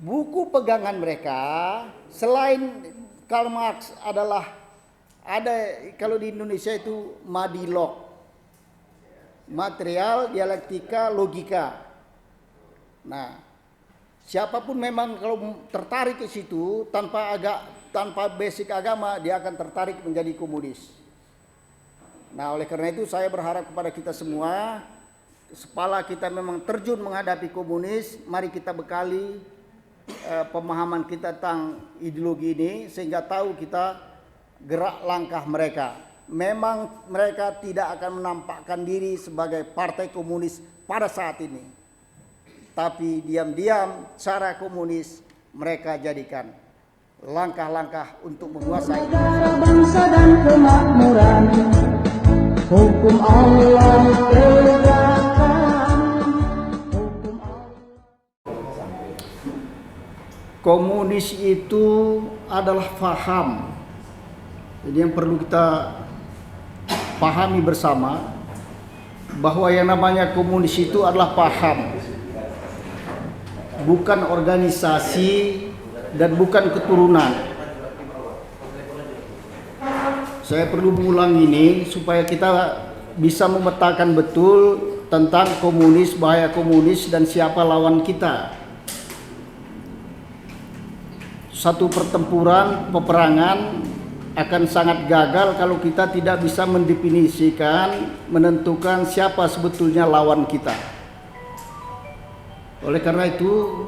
buku pegangan mereka selain Karl Marx adalah ada, kalau di Indonesia itu Madilog, material, dialektika, logika. Nah, siapapun memang kalau tertarik ke situ tanpa basic agama, dia akan tertarik menjadi komunis. Nah, oleh karena itu saya berharap kepada kita semua, kepala kita memang terjun menghadapi komunis, mari kita bekali pemahaman kita tentang ideologi ini sehingga tahu kita gerak langkah mereka. Memang mereka tidak akan menampakkan diri sebagai partai komunis pada saat ini, tapi diam-diam cara komunis mereka jadikan langkah-langkah untuk menguasai bangsa dan kemakmuran, hukum Allah tegakkan, hukum Allah. Komunis itu adalah faham. Jadi yang perlu kita pahami bersama bahwa yang namanya komunis itu adalah paham, bukan organisasi dan bukan keturunan. Saya perlu mengulang ini supaya kita bisa memetakan betul tentang komunis, bahaya komunis dan siapa lawan kita. Satu pertempuran, peperangan akan sangat gagal kalau kita tidak bisa mendefinisikan, menentukan siapa sebetulnya lawan kita. Oleh karena itu,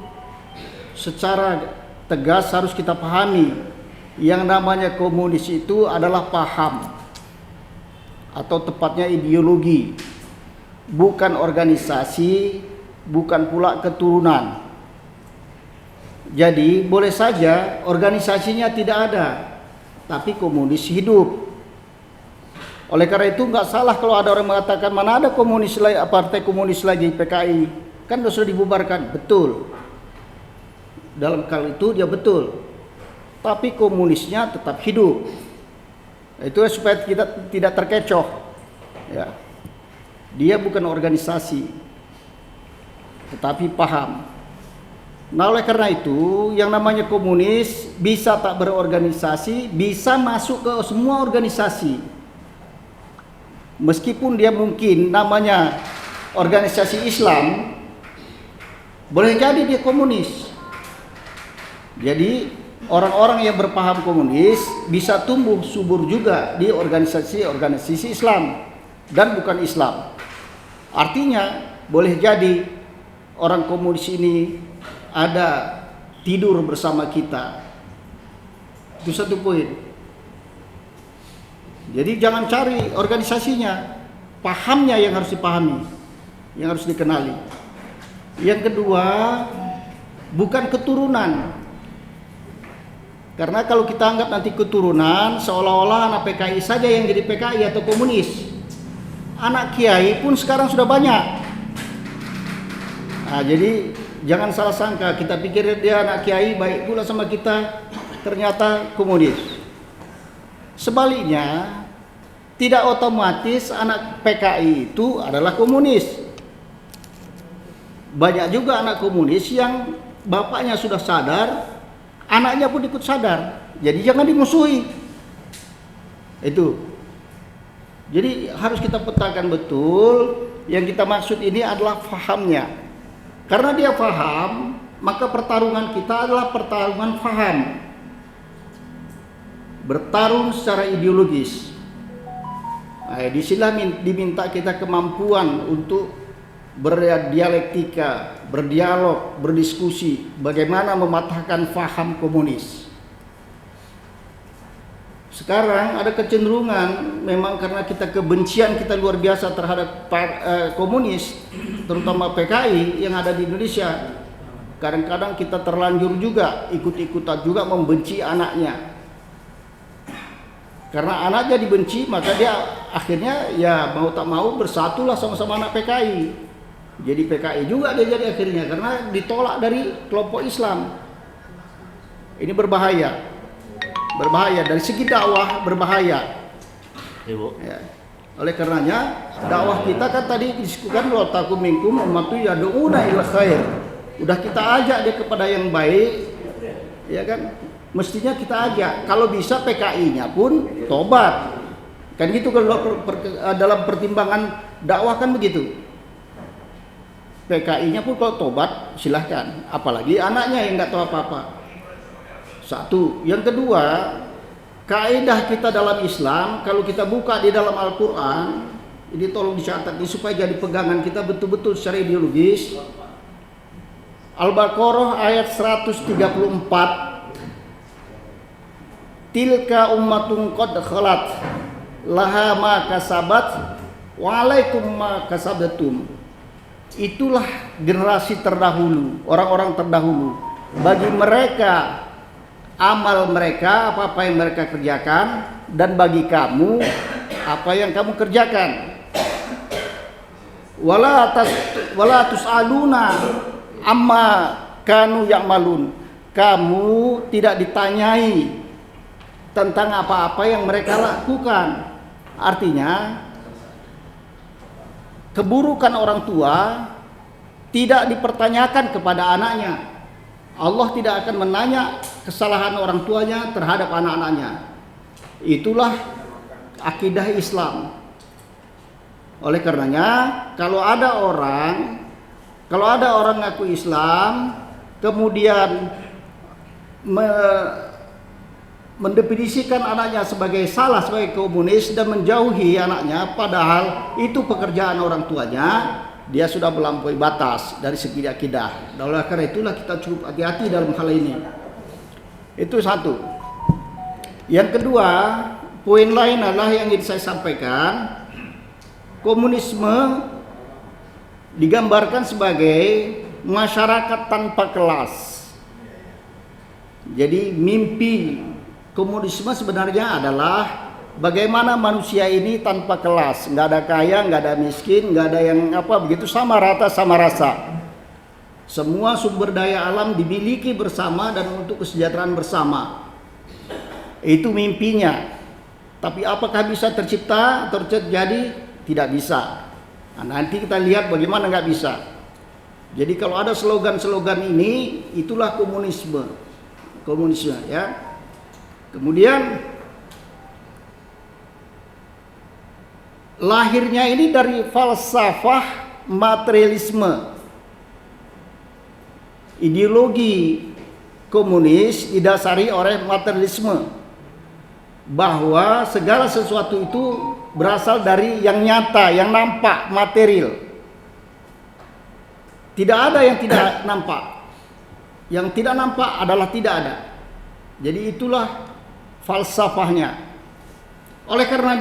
secara tegas harus kita pahami yang namanya komunis itu adalah paham atau tepatnya ideologi, bukan organisasi, bukan pula keturunan. Jadi boleh saja organisasinya tidak ada, tapi komunis hidup. Oleh karena itu nggak salah kalau ada orang mengatakan mana ada komunis lagi, partai komunis lagi, PKI kan sudah dibubarkan. Betul, dalam hal itu dia betul, tapi komunisnya tetap hidup. Itu supaya kita tidak terkecoh ya. Dia bukan organisasi tetapi paham. Nah, oleh karena itu yang namanya komunis bisa tak berorganisasi, bisa masuk ke semua organisasi. Meskipun dia mungkin namanya organisasi Islam, boleh jadi dia komunis. Jadi orang-orang yang berpaham komunis bisa tumbuh subur juga di organisasi Islam dan bukan Islam. Artinya boleh jadi orang komunis ini ada tidur bersama kita. Itu satu poin. Jadi jangan cari organisasinya, pahamnya yang harus dipahami, yang harus dikenali. Yang kedua, bukan keturunan. Karena kalau kita anggap nanti keturunan, seolah-olah anak PKI saja yang jadi PKI atau komunis. Anak kiai pun sekarang sudah banyak. Nah, jadi jangan salah sangka, kita pikir dia anak kiai baik pula sama kita, ternyata komunis. Sebaliknya, tidak otomatis anak PKI itu adalah komunis. Banyak juga anak komunis yang bapaknya sudah sadar, anaknya pun ikut sadar. Jadi jangan dimusuhi. Itu. Jadi harus kita petakan betul, yang kita maksud ini adalah fahamnya. Karena dia faham, maka pertarungan kita adalah pertarungan faham. Bertarung secara ideologis. Nah, di sini diminta kita kemampuan untuk berdialektika, berdialog, berdiskusi, bagaimana mematahkan faham komunis. Sekarang ada kecenderungan, memang karena kebencian kita luar biasa terhadap komunis, terutama PKI yang ada di Indonesia. Kadang-kadang kita terlanjur juga ikut-ikutan juga membenci anaknya. Karena anaknya dibenci, maka dia akhirnya ya mau tak mau bersatulah sama-sama anak PKI. Jadi PKI juga dia jadi akhirnya, karena ditolak dari kelompok Islam. Ini berbahaya. Berbahaya dari segi dakwah, berbahaya. Ibu. Ya. Oleh karenanya dakwah kita kan tadi disebutkan wa takum minkum ummatu yad'una ila khair. Udah kita ajak dia kepada yang baik, ya kan? Mestinya kita ajak. Kalau bisa PKI-nya pun tobat. Kan gitu kalau dalam pertimbangan dakwah kan begitu. PKI-nya pun kalau tobat silahkan. Apalagi anaknya yang nggak tahu apa-apa. Satu. Yang kedua, kaidah kita dalam Islam, kalau kita buka di dalam Al-Quran, ini tolong dicatat ini supaya jadi pegangan kita betul-betul secara ideologis. Al-Baqarah ayat 134. Tilka ummatun qad khalat laha ma kasabat wa alaikum ma kasabtum. Itulah generasi terdahulu, orang-orang terdahulu. Bagi mereka amal mereka, apa-apa yang mereka kerjakan, dan bagi kamu apa yang kamu kerjakan. Wala tusaluna amma kanu ya'malun. Kamu tidak ditanyai tentang apa-apa yang mereka lakukan. Artinya keburukan orang tua tidak dipertanyakan kepada anaknya. Allah tidak akan menanya kesalahan orang tuanya terhadap anak-anaknya. Itulah akidah Islam. Oleh karenanya, kalau ada orang ngaku Islam kemudian mendefinisikan anaknya sebagai salah, sebagai komunis, dan menjauhi anaknya, padahal itu pekerjaan orang tuanya, dia sudah melampaui batas dari segi akidah. Oleh karena itulah kita cukup hati-hati dalam hal ini. Itu satu. Yang kedua, poin lain adalah yang ingin saya sampaikan, komunisme digambarkan sebagai masyarakat tanpa kelas. Jadi mimpi komunisme sebenarnya adalah bagaimana manusia ini tanpa kelas, nggak ada kaya, nggak ada miskin, nggak ada yang apa begitu, sama rata sama rasa. Semua sumber daya alam dimiliki bersama dan untuk kesejahteraan bersama. Itu mimpinya. Tapi apakah bisa tercipta atau terjadi? Tidak bisa. Nah, nanti kita lihat bagaimana nggak bisa. Jadi kalau ada slogan-slogan ini, itulah komunisme. Komunisme, ya. Kemudian lahirnya ini dari falsafah materialisme. Ideologi komunis didasari oleh materialisme, bahwa segala sesuatu itu berasal dari yang nyata, yang nampak, material. Tidak ada yang tidak nampak. Yang tidak nampak adalah tidak ada. Jadi itulah falsafahnya. Oleh karena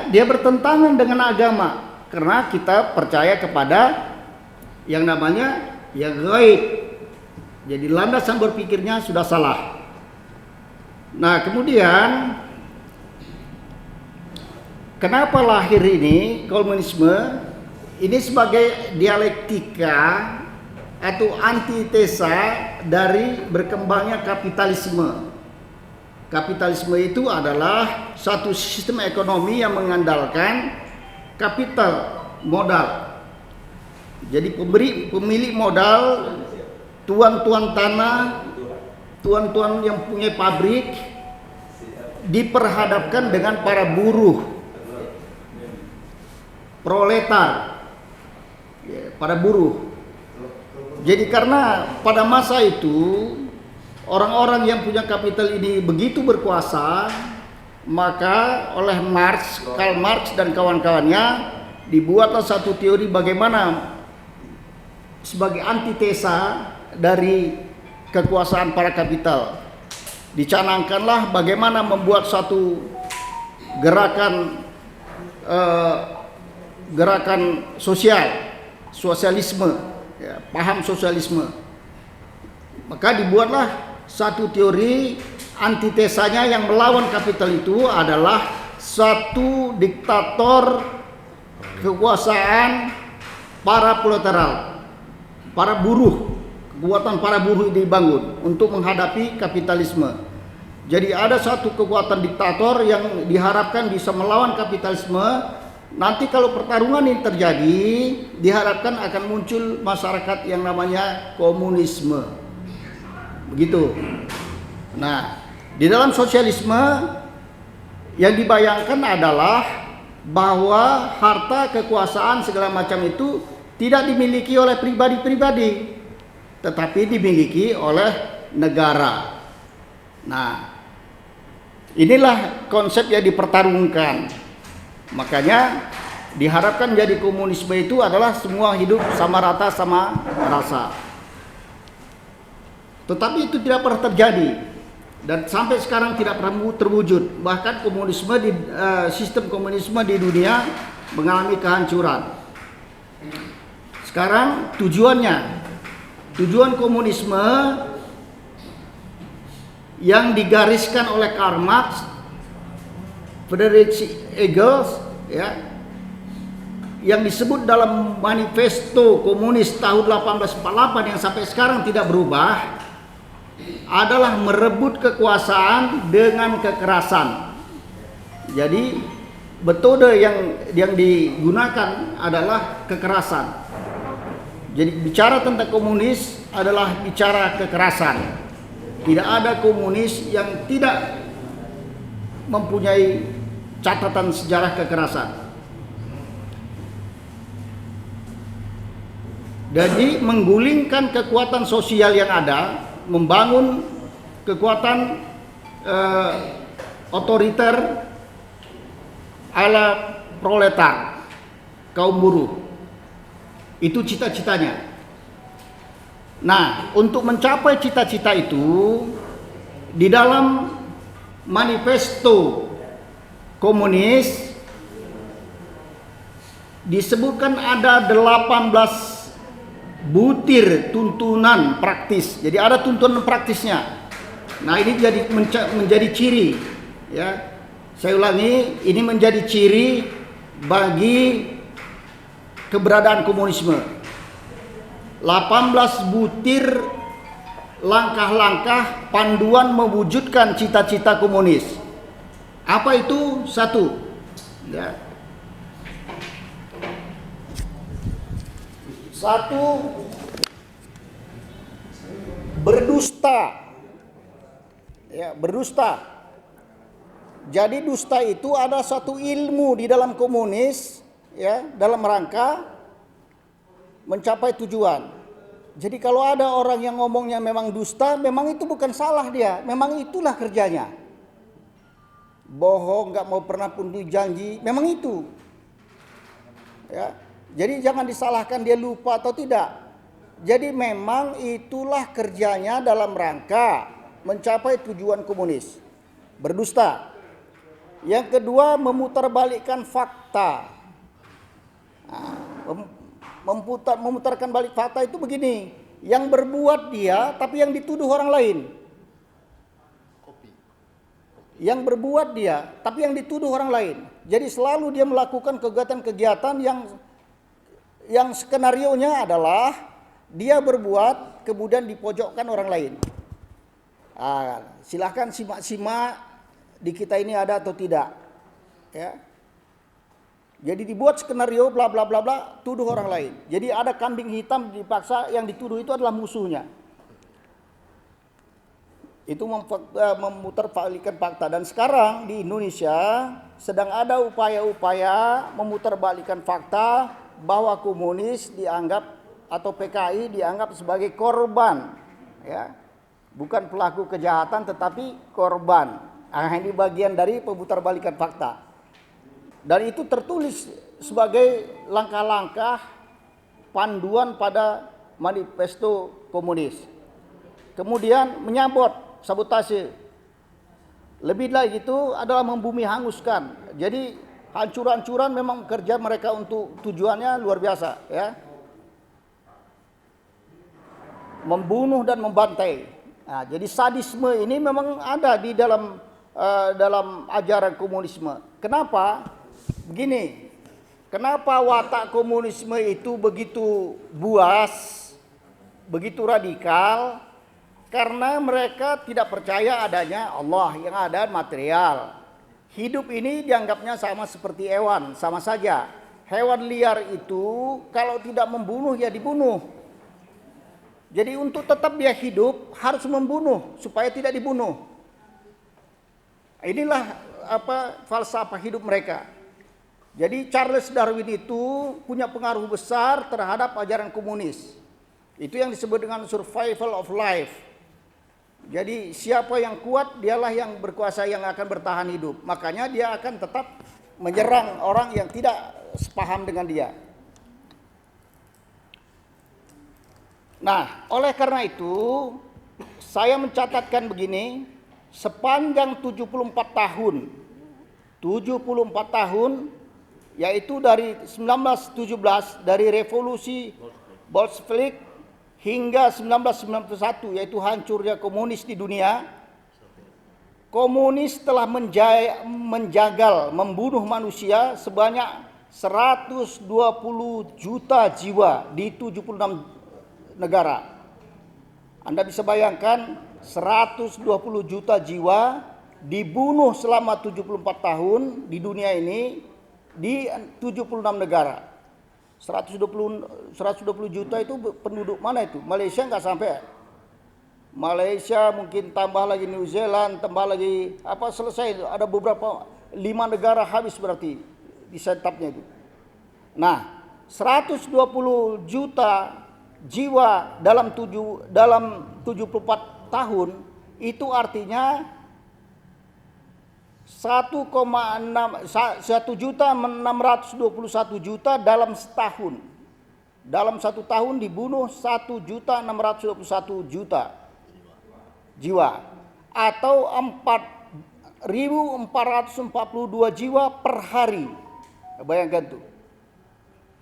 dia bertentangan dengan agama, karena kita percaya kepada yang namanya yang gaib. Jadi landasan berpikirnya sudah salah. Nah, kemudian kenapa lahir ini komunisme? Ini sebagai dialektika atau antitesa dari berkembangnya kapitalisme. Kapitalisme itu adalah satu sistem ekonomi yang mengandalkan kapital modal. Jadi pemilik modal, tuan-tuan tanah, tuan-tuan yang punya pabrik diperhadapkan dengan para buruh, proletar, para buruh. Jadi karena pada masa itu orang-orang yang punya kapital ini begitu berkuasa, maka oleh Karl Marx dan kawan-kawannya dibuatlah satu teori bagaimana sebagai antitesa dari kekuasaan para kapital. Dicanangkanlah bagaimana membuat satu gerakan sosialisme, ya, paham sosialisme. Maka dibuatlah satu teori antitesanya yang melawan kapital itu adalah satu diktator kekuasaan para proletariat, para buruh. Kekuatan para buruh dibangun untuk menghadapi kapitalisme. Jadi ada satu kekuatan diktator yang diharapkan bisa melawan kapitalisme, nanti kalau pertarungan ini terjadi, diharapkan akan muncul masyarakat yang namanya komunisme. Begitu. Nah, di dalam sosialisme yang dibayangkan adalah bahwa harta, kekuasaan, segala macam itu tidak dimiliki oleh pribadi-pribadi, tetapi dimiliki oleh negara. Nah, inilah konsep yang dipertarungkan. Makanya diharapkan jadi komunisme itu adalah semua hidup sama rata sama rasa. Tetapi itu tidak pernah terjadi dan sampai sekarang tidak pernah terwujud. Bahkan komunisme sistem komunisme di dunia mengalami kehancuran. Sekarang tujuan komunisme yang digariskan oleh Karl Marx, Friedrich Engels, ya, yang disebut dalam manifesto komunis tahun 1848 yang sampai sekarang tidak berubah, adalah merebut kekuasaan dengan kekerasan. Jadi metode yang digunakan adalah kekerasan. Jadi bicara tentang komunis adalah bicara kekerasan. Tidak ada komunis yang tidak mempunyai catatan sejarah kekerasan. Jadi menggulingkan kekuatan sosial yang ada, membangun kekuatan otoriter ala proletar, kaum buruh. Itu cita-citanya. Nah, untuk mencapai cita-cita itu, di dalam manifesto komunis disebutkan ada 18 butir tuntunan praktis. Jadi ada tuntunan praktisnya. Nah, ini menjadi ciri, ya. Saya ulangi, ini menjadi ciri bagi keberadaan komunisme. 18 butir langkah-langkah panduan mewujudkan cita-cita komunis. Apa itu? Satu, ya. Satu, berdusta. Ya, berdusta. Jadi dusta itu ada satu ilmu di dalam komunis, ya, dalam rangka mencapai tujuan. Jadi kalau ada orang yang ngomongnya memang dusta, memang itu bukan salah dia, memang itulah kerjanya. Bohong, nggak mau pernah pun dijanji, memang itu. Ya, jadi jangan disalahkan dia lupa atau tidak. Jadi memang itulah kerjanya dalam rangka mencapai tujuan komunis. Berdusta. Yang kedua, memutarbalikkan fakta. Nah, memutarkan balik fakta itu begini, yang berbuat dia tapi yang dituduh orang lain. Yang berbuat dia tapi yang dituduh orang lain. Jadi selalu dia melakukan kegiatan-kegiatan yang skenarionya adalah dia berbuat kemudian dipojokkan orang lain. Silahkan simak-simak di kita ini ada atau tidak, ya. Jadi dibuat skenario bla bla bla bla, tuduh orang lain. Jadi ada kambing hitam dipaksa, yang dituduh itu adalah musuhnya. Itu memutarbalikkan fakta. Dan sekarang di Indonesia sedang ada upaya-upaya memutarbalikkan fakta bahwa komunis dianggap atau PKI dianggap sebagai korban, ya. Bukan pelaku kejahatan tetapi korban. Ini bagian dari pemutarbalikan fakta. Dan itu tertulis sebagai langkah-langkah panduan pada manifesto komunis. Kemudian menyabot, sabotase. Lebih lagi itu adalah membumi hanguskan. Jadi hancur-hancuran memang kerja mereka untuk tujuannya luar biasa, ya. Membunuh dan membantai. Nah, jadi sadisme ini memang ada di dalam ajaran komunisme. Kenapa? Begini, kenapa watak komunisme itu begitu buas, begitu radikal? Karena mereka tidak percaya adanya Allah, yang ada material. Hidup ini dianggapnya sama seperti hewan, sama saja. Hewan liar itu kalau tidak membunuh ya dibunuh. Jadi untuk tetap dia hidup harus membunuh supaya tidak dibunuh. Inilah falsafah hidup mereka. Jadi Charles Darwin itu punya pengaruh besar terhadap ajaran komunis. Itu yang disebut dengan survival of life. Jadi siapa yang kuat dialah yang berkuasa, yang akan bertahan hidup. Makanya dia akan tetap menyerang orang yang tidak sepaham dengan dia. Nah, oleh karena itu saya mencatatkan begini, sepanjang 74 tahun yaitu dari 1917 dari revolusi Bolshevik hingga 1991 yaitu hancurnya komunis di dunia. Komunis telah menjagal membunuh manusia sebanyak 120 juta jiwa di 76 negara. Anda bisa bayangkan 120 juta jiwa dibunuh selama 74 tahun di dunia ini di 76 negara. 120 juta itu penduduk mana itu? Malaysia nggak sampai. Malaysia mungkin tambah lagi New Zealand, tambah lagi selesai ada beberapa 5 negara habis berarti di setupnya itu. Nah, 120 juta jiwa dalam 74 tahun itu artinya 1.621 juta dalam setahun. Dalam satu tahun dibunuh 1.621 juta jiwa atau 4.442 jiwa per hari. Bayangkan tuh.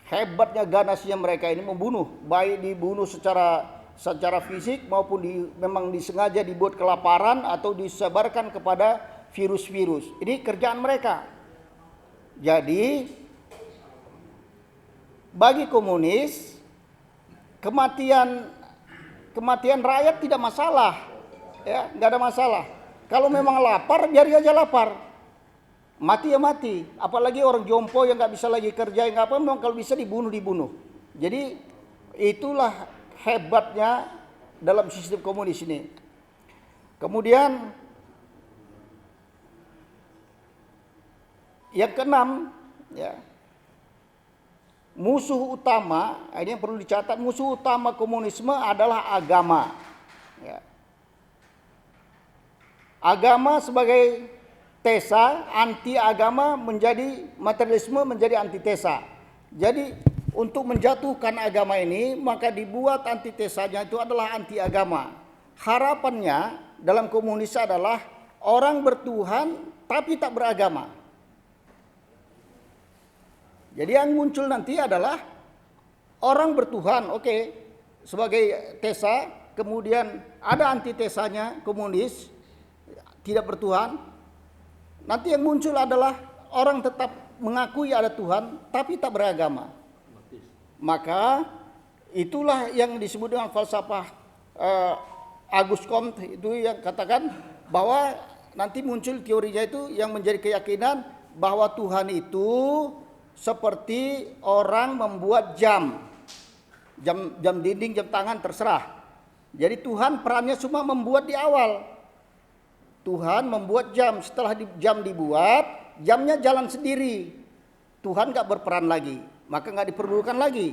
Hebatnya ganasnya mereka ini membunuh, baik dibunuh secara fisik maupun memang disengaja dibuat kelaparan atau disebarkan kepada virus-virus. Ini kerjaan mereka. Jadi bagi komunis kematian rakyat tidak masalah, ya, nggak ada masalah. Kalau memang lapar, biar aja lapar. Mati ya mati. Apalagi orang jompo yang nggak bisa lagi kerja, yang apa, memang kalau bisa dibunuh. Jadi itulah hebatnya dalam sistem komunis ini. Kemudian yang keenam, ya, musuh utama, ini yang perlu dicatat, musuh utama komunisme adalah agama. Ya. Agama sebagai tesa, anti agama menjadi materialisme, menjadi antitesa. Jadi untuk menjatuhkan agama ini, maka dibuat antitesanya itu adalah anti agama. Harapannya dalam komunis adalah orang bertuhan tapi tak beragama. Jadi yang muncul nanti adalah orang bertuhan, oke, sebagai tesa, kemudian ada antitesanya komunis, tidak bertuhan. Nanti yang muncul adalah orang tetap mengakui ada Tuhan, tapi tak beragama. Maka itulah yang disebut dengan falsafah Auguste Comte itu yang katakan bahwa nanti muncul teorinya itu yang menjadi keyakinan bahwa Tuhan itu seperti orang membuat jam dinding, jam tangan, terserah. Jadi Tuhan perannya cuma membuat di awal. Tuhan membuat jam, setelah jam dibuat, jamnya jalan sendiri. Tuhan gak berperan lagi, maka gak diperlukan lagi.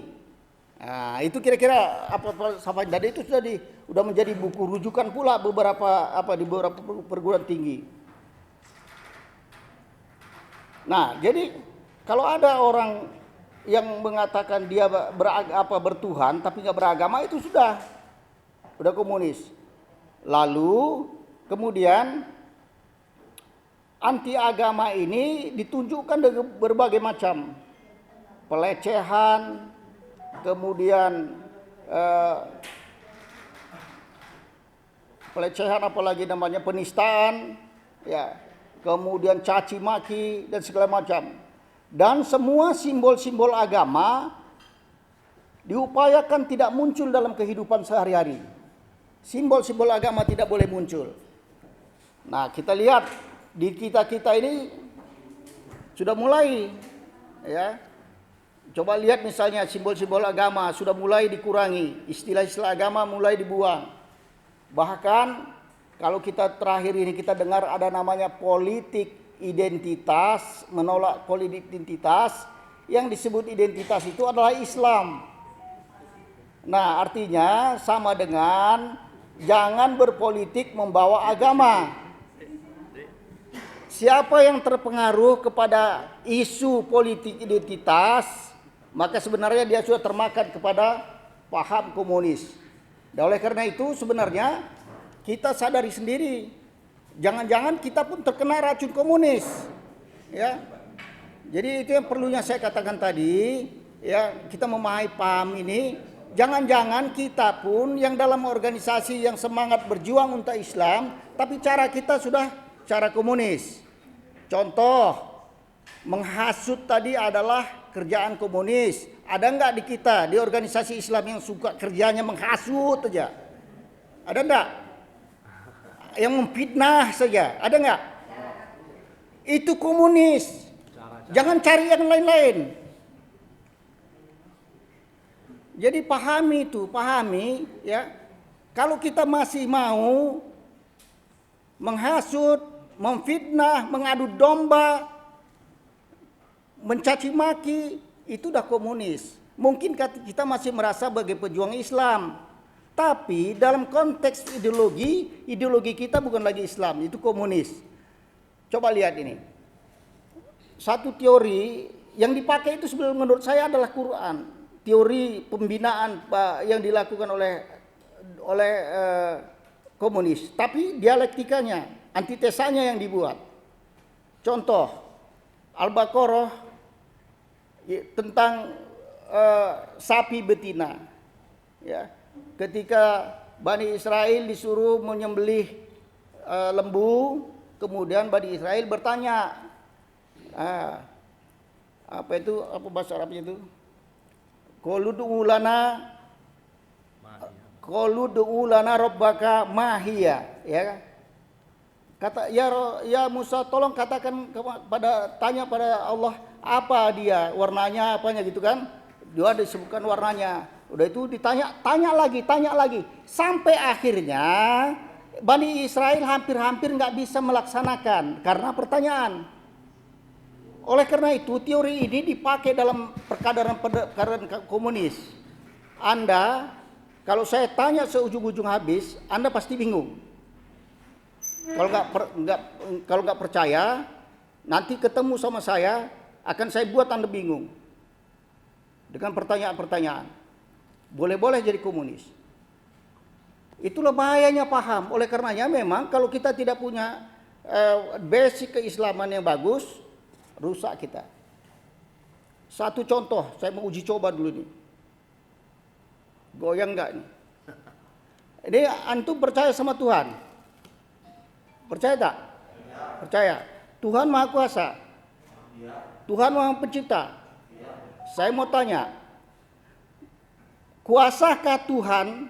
Nah, itu kira-kira apa sampai tadi itu sudah menjadi buku rujukan pula di beberapa perguruan tinggi. Nah, jadi kalau ada orang yang mengatakan dia bertuhan tapi nggak beragama, itu sudah komunis. Lalu kemudian anti agama ini ditunjukkan dengan berbagai macam pelecehan, kemudian pelecehan apalagi namanya penistaan, ya, kemudian caci maki dan segala macam. Dan semua simbol-simbol agama diupayakan tidak muncul dalam kehidupan sehari-hari. Simbol-simbol agama tidak boleh muncul. Nah, kita lihat di kita ini sudah mulai, ya. Coba lihat misalnya simbol-simbol agama sudah mulai dikurangi, istilah-istilah agama mulai dibuang. Bahkan kalau kita terakhir ini kita dengar ada namanya politik identitas, menolak politik identitas, yang disebut identitas itu adalah Islam. Nah, artinya sama dengan jangan berpolitik membawa agama. Siapa yang terpengaruh kepada isu politik identitas, maka sebenarnya dia sudah termakan kepada paham komunis. Dan oleh karena itu sebenarnya kita sadari sendiri, jangan-jangan kita pun terkena racun komunis, ya. Jadi itu yang perlunya saya katakan tadi, ya, kita memahami paham ini. Jangan-jangan kita pun yang dalam organisasi yang semangat berjuang untuk Islam, tapi cara kita sudah cara komunis. Contoh, menghasut tadi adalah kerjaan komunis. Ada enggak di kita, di organisasi Islam yang suka kerjanya menghasut saja? Ada enggak? Yang memfitnah saja, ada enggak? Itu komunis. Jangan cari yang lain-lain. Jadi pahami itu, pahami, ya. Kalau kita masih mau menghasut, memfitnah, mengadu domba, mencaci maki, itu udah komunis. Mungkin kita masih merasa sebagai pejuang Islam, tapi dalam konteks ideologi kita bukan lagi Islam, itu komunis. Coba lihat ini. Satu teori yang dipakai itu sebenarnya menurut saya adalah Quran. Teori pembinaan yang dilakukan oleh komunis, tapi dialektikanya, antitesanya yang dibuat. Contoh, Al-Baqarah tentang sapi betina, ya. Ketika Bani Israel disuruh menyembelih lembu, kemudian Bani Israel bertanya, apa bahasa Arabnya itu? Qalu du'u lana rabbaka mahiya, ya. Kata ya Musa, tolong katakan tanya pada Allah apa dia, warnanya apanya gitu kan. Dia disebutkan warnanya. Udah itu tanya lagi sampai akhirnya Bani Israel hampir nggak bisa melaksanakan karena pertanyaan. Oleh karena itu teori ini dipakai dalam perkadaran komunis. Anda kalau saya tanya seujung-ujung habis, Anda pasti bingung. Kalau nggak percaya, nanti ketemu sama saya akan saya buat Anda bingung dengan pertanyaan-pertanyaan. Boleh-boleh jadi komunis. Itulah bahayanya paham. Oleh karenanya memang kalau kita tidak punya basic keislaman yang bagus, rusak kita. Satu contoh, saya mau uji coba dulu nih. Goyang nggak nih? Ini antum percaya sama Tuhan? Percaya tak? Percaya. Tuhan Maha Kuasa. Tuhan Maha Pencipta. Saya mau tanya, kuasakah Tuhan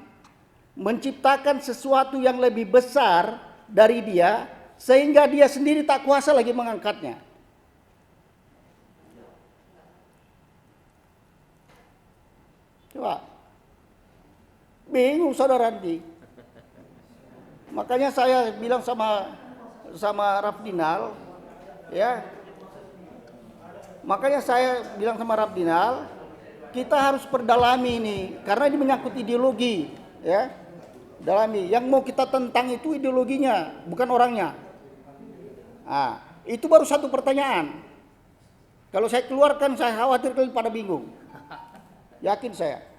menciptakan sesuatu yang lebih besar dari dia sehingga dia sendiri tak kuasa lagi mengangkatnya? Coba. Bingung saudara nanti. Makanya saya bilang sama Rafdinal, ya. Makanya saya bilang sama Rafdinal, kita harus perdalami ini karena ini menyangkut ideologi, ya. Dalami. Yang mau kita tentang itu ideologinya, bukan orangnya. Nah, itu baru satu pertanyaan. Kalau saya keluarkan, saya khawatir kalian pada bingung. Yakin saya.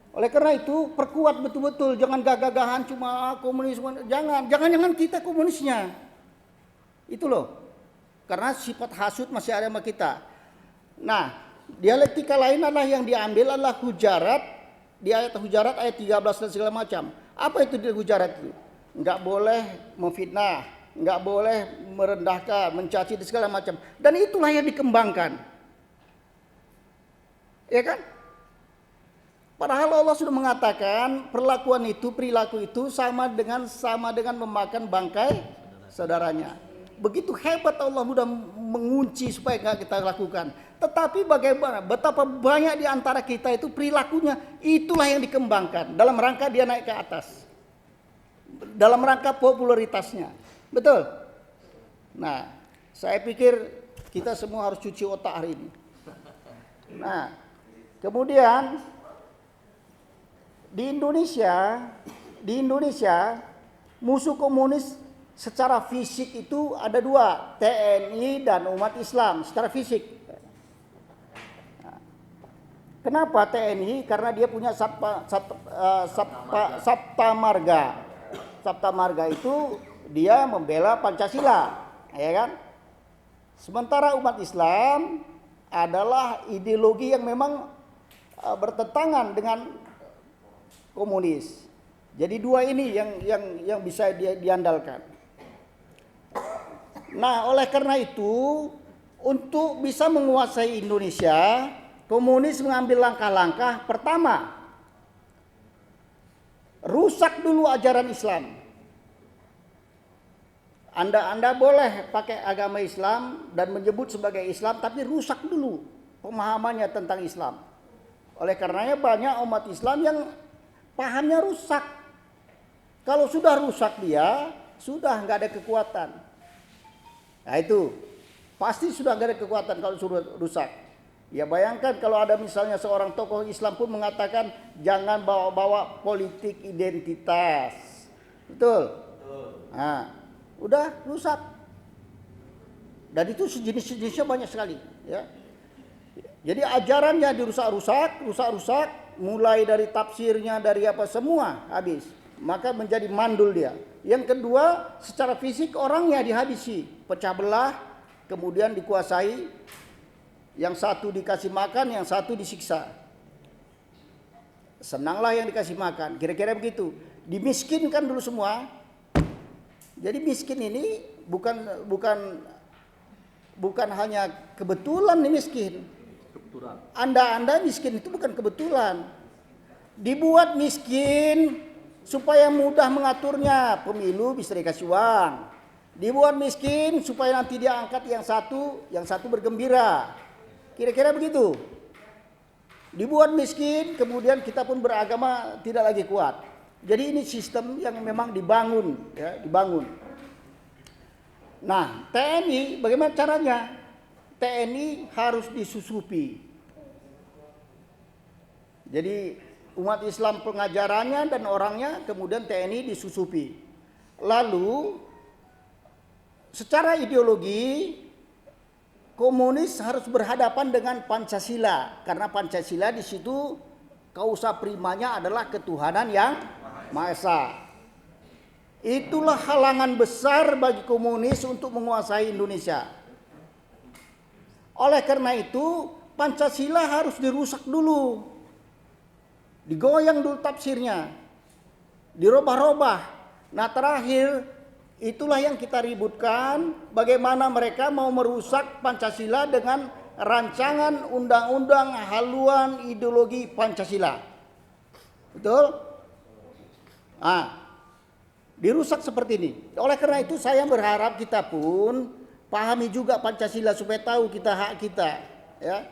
Oleh karena itu perkuat betul-betul, jangan gagah-gagahan cuma komunis, jangan kita komunisnya. Itu loh. Karena sifat hasud masih ada sama kita. Nah, dialektika lain adalah yang diambil adalah Hujarat, di ayat Hujarat ayat 13 dan segala macam. Apa itu di Hujarat itu? Enggak boleh memfitnah, enggak boleh merendahkan, mencaci dan segala macam. Dan itulah yang dikembangkan. Ya kan? Padahal Allah sudah mengatakan perilaku itu sama dengan memakan bangkai saudaranya. begitu hebat Allah mudah mengunci supaya nggak kita lakukan. Tetapi bagaimana, betapa banyak di antara kita itu perilakunya itulah yang dikembangkan dalam rangka dia naik ke atas, dalam rangka popularitasnya, betul. Nah, saya pikir kita semua harus cuci otak hari ini. Nah, kemudian di Indonesia musuh komunis secara fisik itu ada dua, TNI dan umat Islam secara fisik. Kenapa TNI? Karena dia punya Sabta Marga. Sabta Marga itu dia membela Pancasila, ya kan? Sementara umat Islam adalah ideologi yang memang bertentangan dengan komunis. Jadi dua ini yang bisa diandalkan. Nah, oleh karena itu untuk bisa menguasai Indonesia, komunis mengambil langkah-langkah. Pertama, rusak dulu ajaran Islam. Anda boleh pakai agama Islam dan menyebut sebagai Islam, tapi rusak dulu pemahamannya tentang Islam. Oleh karenanya banyak umat Islam yang pahamnya rusak. Kalau sudah rusak dia, sudah nggak ada kekuatan. Nah itu, pasti sudah nggak ada kekuatan kalau sudah rusak. Ya bayangkan kalau ada misalnya seorang tokoh Islam pun mengatakan jangan bawa-bawa politik identitas. Betul? Nah, udah rusak. Dan itu sejenis-sejenisnya banyak sekali. Ya. Jadi ajarannya dirusak-rusak, mulai dari tafsirnya, dari apa semua habis. Maka menjadi mandul dia. Yang kedua, secara fisik orangnya dihabisi, pecah belah, kemudian dikuasai. Yang satu dikasih makan, yang satu disiksa. Senanglah yang dikasih makan, kira-kira begitu. Dimiskinkan dulu semua. Jadi miskin ini bukan hanya kebetulan nih miskin. Anda miskin itu bukan kebetulan. Dibuat miskin supaya mudah mengaturnya. Pemilu bisa dikasih uang. Dibuat miskin supaya nanti dia angkat yang satu bergembira. Kira-kira begitu. Dibuat miskin, kemudian kita pun beragama tidak lagi kuat. Jadi ini sistem yang memang dibangun. Nah, TNI bagaimana caranya? TNI harus disusupi. Jadi umat Islam pengajarannya dan orangnya, kemudian TNI disusupi. Lalu secara ideologi komunis harus berhadapan dengan Pancasila, karena Pancasila di situ kausa primanya adalah ketuhanan yang Maha Esa. Itulah halangan besar bagi komunis untuk menguasai Indonesia. Oleh karena itu Pancasila harus dirusak dulu, digoyang dulu tafsirnya, dirubah-rubah. Nah terakhir itulah yang kita ributkan, bagaimana mereka mau merusak Pancasila dengan rancangan undang-undang haluan ideologi Pancasila. Betul? Dirusak seperti ini. Oleh karena itu saya berharap kita pun pahami juga Pancasila supaya tahu kita hak kita, ya.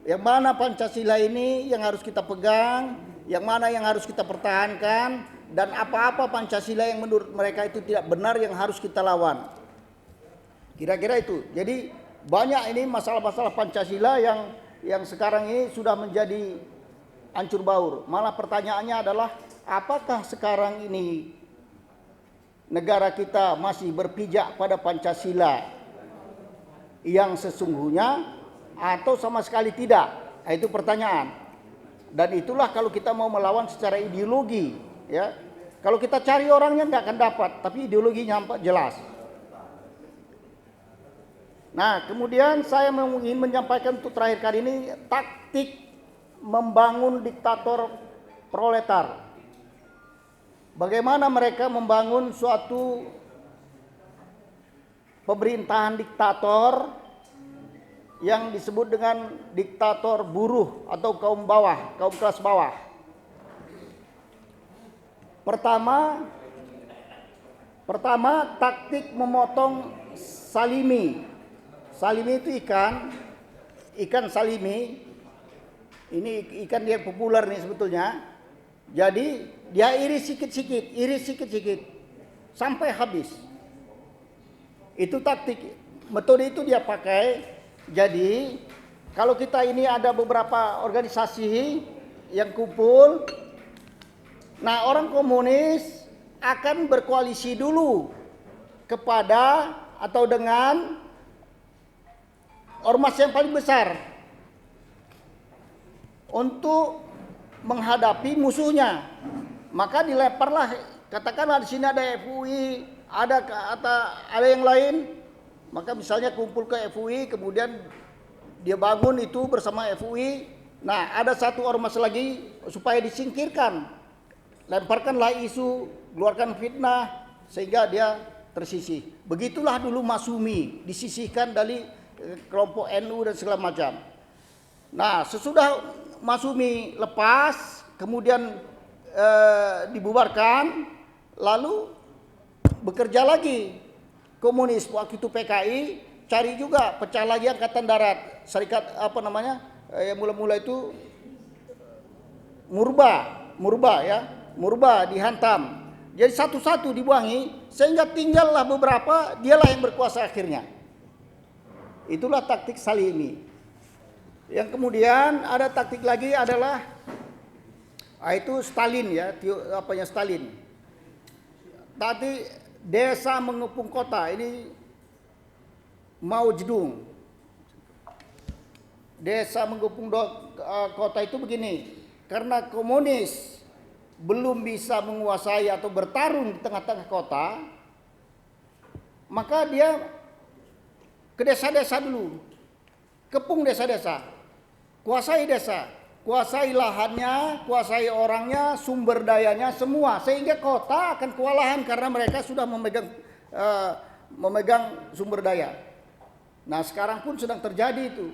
Yang mana Pancasila ini yang harus kita pegang, yang mana yang harus kita pertahankan, dan apa-apa Pancasila yang menurut mereka itu tidak benar yang harus kita lawan. Kira-kira itu. Jadi banyak ini masalah-masalah Pancasila yang sekarang ini sudah menjadi hancur baur. Malah pertanyaannya adalah apakah sekarang ini negara kita masih berpijak pada Pancasila yang sesungguhnya atau sama sekali tidak? Nah, itu pertanyaan. Dan itulah kalau kita mau melawan secara ideologi, ya. Kalau kita cari orangnya nggak akan dapat, tapi ideologinya jelas. Nah, kemudian saya ingin menyampaikan untuk terakhir kali ini taktik membangun diktator proletar. Bagaimana mereka membangun suatu pemerintahan diktator yang disebut dengan diktator buruh atau kaum kelas bawah. Pertama taktik memotong salimi. Salimi itu ikan salimi. Ini ikan dia populer nih sebetulnya. Jadi dia iris sikit-sikit sampai habis. Itu taktik, metode itu dia pakai. Jadi kalau kita ini ada beberapa organisasi yang kumpul, nah orang komunis akan berkoalisi dulu kepada atau dengan ormas yang paling besar untuk menghadapi musuhnya. Maka dilemparlah, katakanlah di sini ada FUI, ada yang lain, maka misalnya kumpul ke FUI, kemudian dia bangun itu bersama FUI. Nah, ada satu ormas lagi supaya disingkirkan. Lemparkanlah isu, keluarkan fitnah sehingga dia tersisih. Begitulah dulu Masyumi disisihkan dari kelompok NU dan segala macam. Nah, sesudah Masyumi lepas, kemudian dibubarkan, lalu bekerja lagi komunis. Waktu itu PKI cari juga pecah lagi Angkatan Darat, serikat yang mula-mula itu Murba dihantam. Jadi satu-satu dibuangi sehingga tinggallah beberapa, dialah yang berkuasa akhirnya. Itulah taktik Salimi. Yang kemudian ada taktik lagi adalah itu Stalin ya, Stalin. Tadi desa mengepung kota, ini Mao Zedong. Desa mengepung kota itu begini, karena komunis belum bisa menguasai atau bertarung di tengah-tengah kota, maka dia ke desa-desa dulu, kepung desa-desa, kuasai lahannya, kuasai orangnya, sumber dayanya semua, sehingga kota akan kewalahan karena mereka sudah memegang sumber daya. Nah, sekarang pun sedang terjadi itu,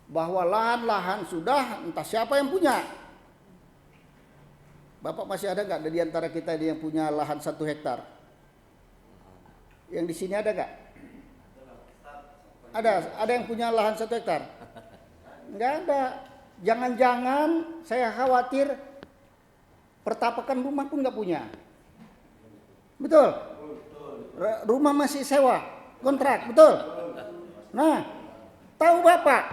bahwa lahan-lahan sudah entah siapa yang punya. Bapak masih ada nggak di antara kita yang punya lahan 1 hektar? Yang di sini ada nggak? Ada yang punya lahan 1 hektar? Nggak ada. Jangan-jangan saya khawatir pertapakan rumah pun nggak punya. Betul? Rumah masih sewa, kontrak, betul? Nah, tahu Bapak,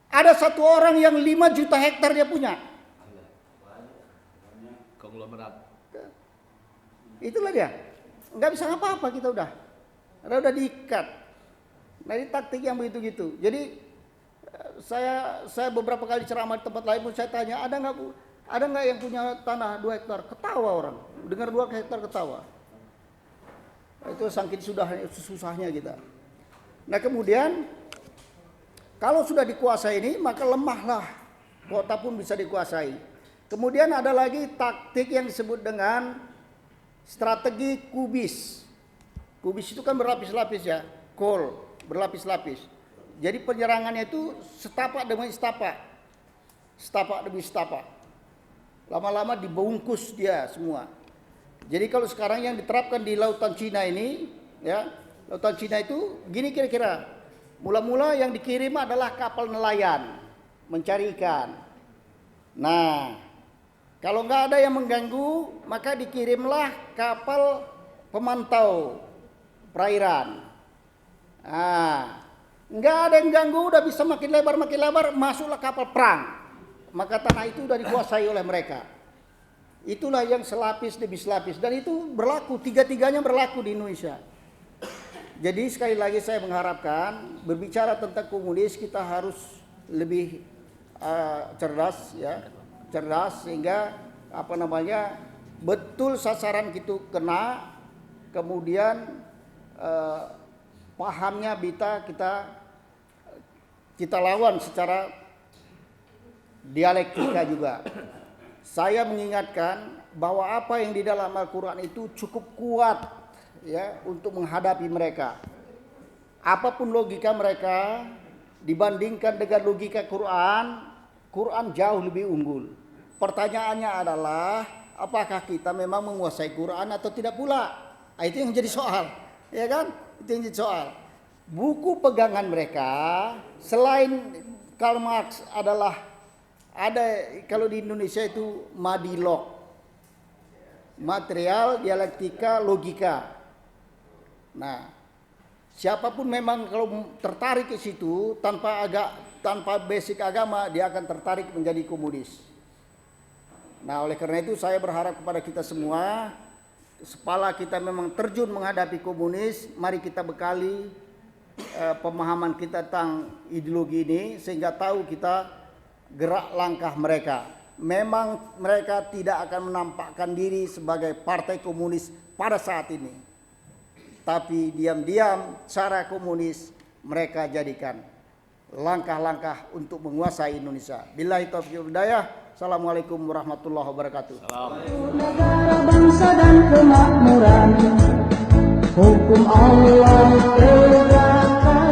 ada satu orang yang 5 juta hektar dia punya. Konglomerat. Itulah dia. Nggak bisa apa-apa kita udah diikat. Nah, ini taktik yang begitu-gitu. Jadi saya beberapa kali ceramah di tempat lain pun saya tanya, ada nggak yang punya tanah 2 hektar? Ketawa orang. Dengar 2 hektar ketawa. Itu saking susahnya kita. Nah, kemudian kalau sudah dikuasai ini, maka lemahlah kota pun bisa dikuasai. Kemudian ada lagi taktik yang disebut dengan strategi kubis. Kubis itu kan berlapis-lapis ya, berlapis-lapis. Jadi penyerangannya itu setapak demi setapak demi setapak. Lama-lama dibungkus dia semua. Jadi kalau sekarang yang diterapkan di Lautan Cina ini, ya, Lautan Cina itu gini kira-kira. Mula-mula yang dikirim adalah kapal nelayan mencari ikan. Nah, kalau nggak ada yang mengganggu, maka dikirimlah kapal pemantau perairan. Nah, nggak ada yang ganggu, udah bisa makin lebar, masuklah kapal perang. Maka tanah itu udah dikuasai oleh mereka. Itulah yang selapis demi selapis. Dan itu berlaku, tiga-tiganya berlaku di Indonesia. Jadi sekali lagi saya mengharapkan, berbicara tentang komunis kita harus lebih cerdas ya. Cerdas sehingga betul sasaran itu kena, kemudian pahamnya kita lawan secara dialektika juga. Saya mengingatkan bahwa apa yang di dalam Al-Quran itu cukup kuat ya untuk menghadapi mereka. Apapun logika mereka dibandingkan dengan logika Quran jauh lebih unggul. Pertanyaannya adalah apakah kita memang menguasai Quran atau tidak pula? Itu yang jadi soal, ya kan? Itu yang jadi soal. Buku pegangan mereka selain Karl Marx adalah ada kalau di Indonesia itu Madilog, material, dialektika, logika. Nah, siapapun memang kalau tertarik ke situ tanpa basic agama dia akan tertarik menjadi komunis. Nah, oleh karena itu saya berharap kepada kita semua, kepala kita memang terjun menghadapi komunis, mari kita bekali pemahaman kita tentang ideologi ini sehingga tahu kita gerak langkah mereka. Memang mereka tidak akan menampakkan diri sebagai partai komunis pada saat ini, tapi diam-diam cara komunis mereka jadikan langkah-langkah untuk menguasai Indonesia. Billahi taufiq wal hidayah. Assalamualaikum warahmatullahi wabarakatuh. Negara, bangsa dan kemakmuran, hukum Allah tegakkan.